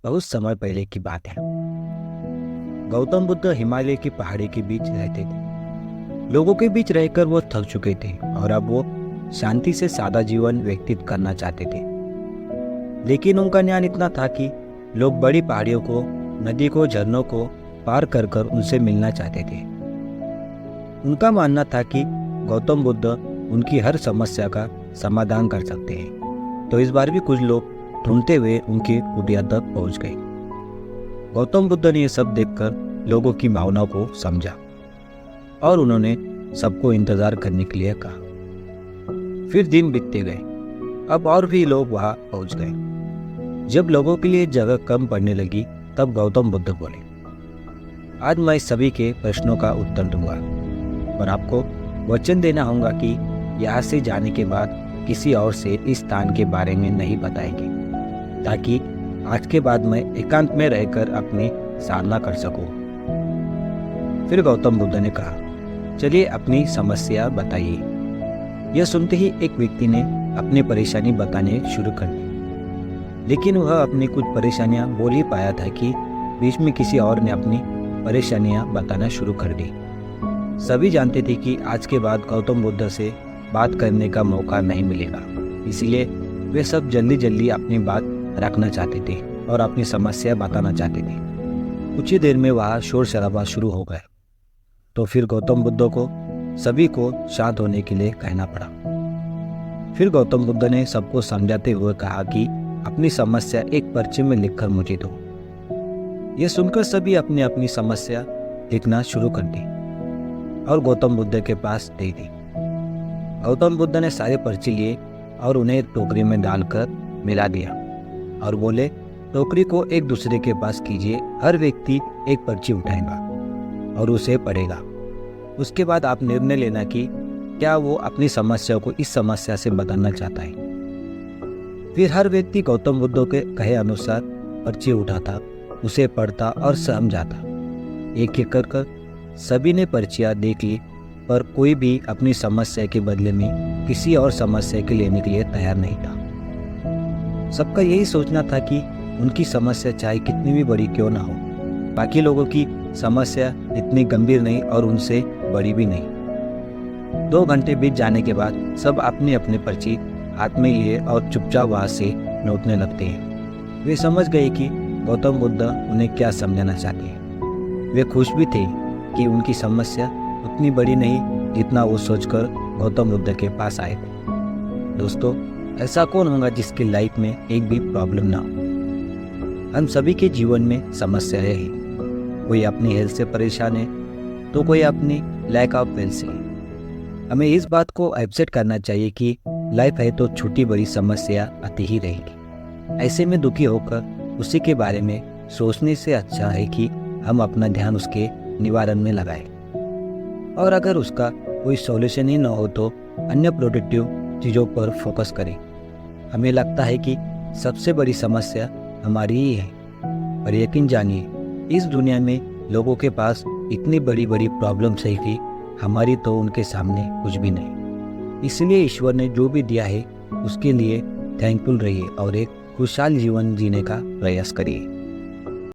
बहुत समय पहले की बात है। गौतम बुद्ध हिमालय की पहाड़ी के बीच रहते थे। लोगों के बीच रहकर वो थक चुके थे और अब वो शांति से सादा जीवन व्यतीत करना चाहते थे। लेकिन उनका ज्ञान इतना था कि लोग बड़ी पहाड़ियों को, नदी को, झरनों को पार कर कर उनसे मिलना चाहते थे। उनका मानना था कि गौतम बुद्ध उनकी हर समस्या का समाधान कर सकते हैं। तो इस बार भी कुछ लोग ढूंढते हुए उनकी कुटिया तक पहुंच गए। गौतम बुद्ध ने यह सब देखकर लोगों की भावनाओं को समझा और उन्होंने सबको इंतजार करने के लिए कहा। फिर दिन बीतते गए। अब और भी लोग वहां पहुंच गए। जब लोगों के लिए जगह कम पड़ने लगी तब गौतम बुद्ध बोले, आज मैं सभी के प्रश्नों का उत्तर दूंगा और आपको वचन देना होगा कि यहाँ से जाने के बाद किसी और से इस स्थान के बारे में नहीं बताएंगे, ताकि आज के बाद मैं एकांत में रहकर अपनी साधना कर सकूं। फिर गौतम बुद्ध ने कहा, चलिए अपनी समस्या बताइए। यह सुनते ही एक व्यक्ति ने अपनी परेशानी बताने शुरू कर दी। लेकिन वह अपनी कुछ परेशानियां बोल ही पाया था कि बीच में किसी और ने अपनी परेशानियां बताना शुरू कर दी। सभी जानते थे कि आज के बाद गौतम बुद्ध से बात करने का मौका नहीं मिलेगा, इसलिए वे सब जल्दी जल्दी अपनी बात रखना चाहते थे और अपनी समस्या बताना चाहते थे। कुछ ही देर में वहाँ शोर शराबा शुरू हो गया। तो फिर गौतम बुद्ध को सभी को शांत होने के लिए कहना पड़ा। फिर गौतम बुद्ध ने सबको समझाते हुए कहा कि अपनी समस्या एक पर्चे में लिखकर मुझे दो। यह सुनकर सभी अपनी अपनी समस्या लिखना शुरू कर दी और गौतम बुद्ध के पास दे दी। गौतम बुद्ध ने सारे पर्चे लिए और उन्हें एक टोकरी में डालकर मिला दिया और बोले, टोकरी को एक दूसरे के पास कीजिए। हर व्यक्ति एक पर्ची उठाएगा और उसे पढ़ेगा। उसके बाद आप निर्णय लेना कि क्या वो अपनी समस्या को इस समस्या से बदलना चाहता है। फिर हर व्यक्ति गौतम बुद्ध के कहे अनुसार पर्ची उठाता, उसे पढ़ता और समझाता। एक एक कर सभी ने पर्चियाँ देख ली, पर कोई भी अपनी समस्या के बदले में किसी और समस्या के लेने के लिए तैयार नहीं था। सबका यही सोचना था कि उनकी समस्या चाहे कितनी भी बड़ी क्यों ना हो, बाकी लोगों की समस्या इतनी गंभीर नहीं और उनसे बड़ी भी नहीं। 2 घंटे बीत जाने के बाद सब अपनी अपनी पर्ची हाथ में लिए और चुपचाप वहाँ से लौटने लगते हैं। वे समझ गए कि गौतम बुद्ध उन्हें क्या समझाना चाहते हैं। वे खुश भी थे कि उनकी समस्या उतनी बड़ी नहीं जितना वो सोचकर गौतम बुद्ध के पास आए थे। दोस्तों, ऐसा कौन होगा जिसकी लाइफ में एक भी प्रॉब्लम ना हो। हम सभी के जीवन में समस्याएं हैं। कोई अपनी हेल्थ से परेशान है तो कोई अपनी लैक ऑफ वेल्थ से। हमें इस बात को एक्सेप्ट करना चाहिए कि लाइफ है तो छोटी बड़ी समस्या आती ही रहेगी। ऐसे में दुखी होकर उसी के बारे में सोचने से अच्छा है कि हम अपना ध्यान उसके निवारण में लगाएं। और अगर उसका कोई सॉल्यूशन ही न हो तो अन्य प्रोडक्टिव चीज़ों पर फोकस करें। हमें लगता है कि सबसे बड़ी समस्या हमारी ही है, पर यकीन जानिए इस दुनिया में लोगों के पास इतनी बड़ी बड़ी प्रॉब्लम्स है कि हमारी तो उनके सामने कुछ भी नहीं। इसलिए ईश्वर ने जो भी दिया है उसके लिए थैंकफुल रहिए और एक खुशहाल जीवन जीने का प्रयास करिए।